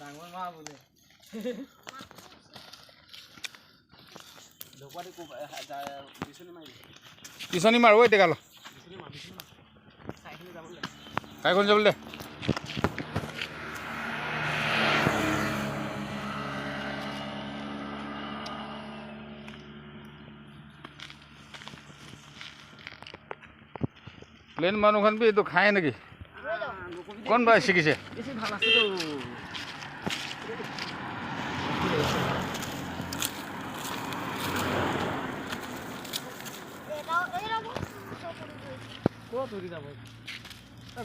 ডাঙৰ মা বোলে পিছনি মাৰো এতিয়া গালো চাইখন যাবলৈ দে প্লেন মানুহখন বি এইটো খায় নেকি কোন বা শিকিছে ভাল আছে ক'ত উৰি যাব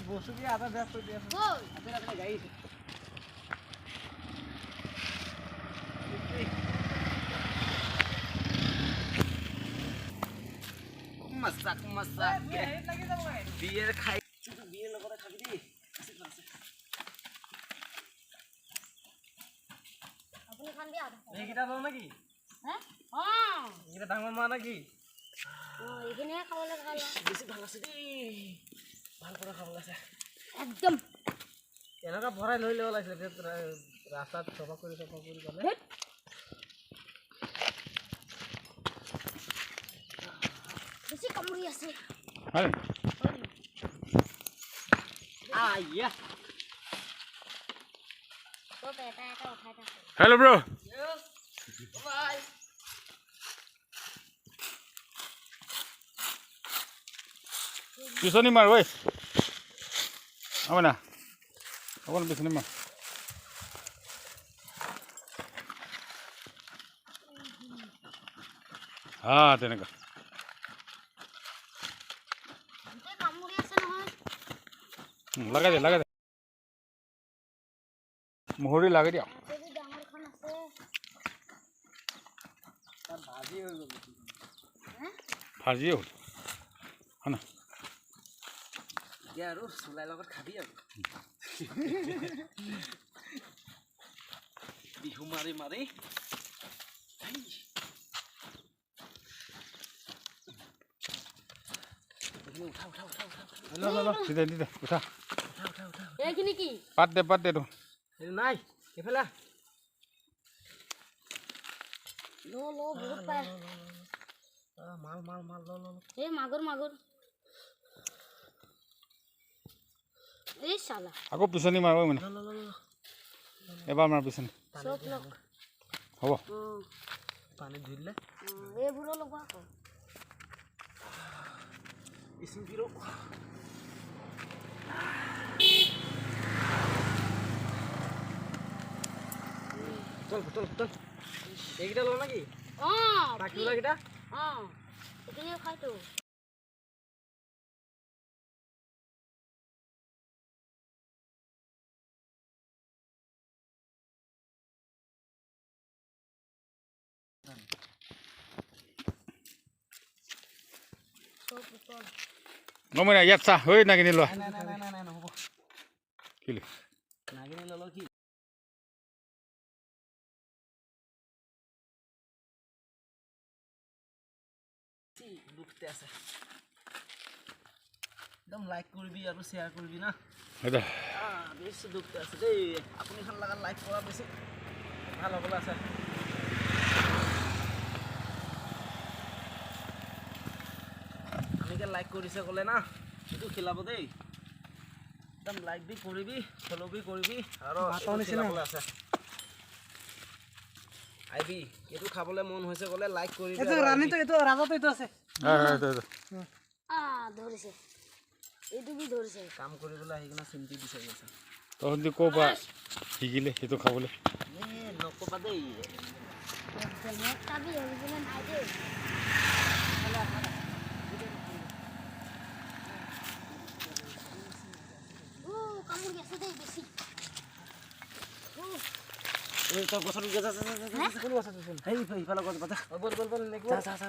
বস্তু কি আধা ব্যস্ত দিয়া গাড়ী মাছাক মাছাক বিয়েৰ খাই বিয়েৰ লগতে খাবি দেই এইকেইটা লওঁ নেকি এইকেইটা ডাঙৰ মা নেকি বেছি ভাল আছে দেই ভাল পৰা খাব আছে একদম এনেকুৱা ভৰাই লৈ ল'ব লাগিছিলে ৰাস্তাত চফা কৰি গ'লে বেছি কামুৰি আছে হেল্ল' ব্ৰ পিছনি মাৰ ঐ হ'ব না অকণ পিছনি মাৰ তেনেকুৱা লগাই দে মোহৰি লগাই দিয়া ভাজিয়ে হ'ল হয় না আৰু চুলাই লগত খাবি আৰু বিহু মাৰি মাৰি উঠা এইখিনি কি পাত দে তো নাই এইফালে বহুত পায় মাল এই মাগুৰ এই শালা আকৌ পিছনি মাৰ মানে এবাৰ মাৰ পিছনি চব লগ হ'ব পানী ধুই দিলে এইবোৰো লগোৱা আকৌ চল এইকেইটা লওঁ নেকি বাকী কেইটা এইখিনি খাইতো মানে ইয়াত চাহ হৈ নাকিনি লোৱা নাই নহ'ব কি নাগিনি ল'লো কি দুখতে আছে একদম লাইক কৰিবি আৰু শ্বেয়াৰ কৰিবি না বেছি দুখতে আছে দেই আপুনি খান লগা লাইক কৰা বেছি ভাল হ'বলৈ আছে আমিকে লাইক কৰিছে ক'লে না সেইটো খেলাব দেই একদম লাইক বি কৰিবি ফলো বি কৰিবি আৰু খেলাবলৈ আছে আইবি এইটো খাবলৈ মন হৈছে ক'লে লাইক কৰিবি এইটো ৰাণীটো এইটো ৰাজাটো এইটো আছে ধৰিছে এইটো কি ধৰিছে কাম কৰিবলৈ আহি কিনে চিন্তি বিচাৰি আছে তহঁতি ক'ৰ পৰা শিকিলে সেইটো খাবলৈ নক'বা দেই তই গছত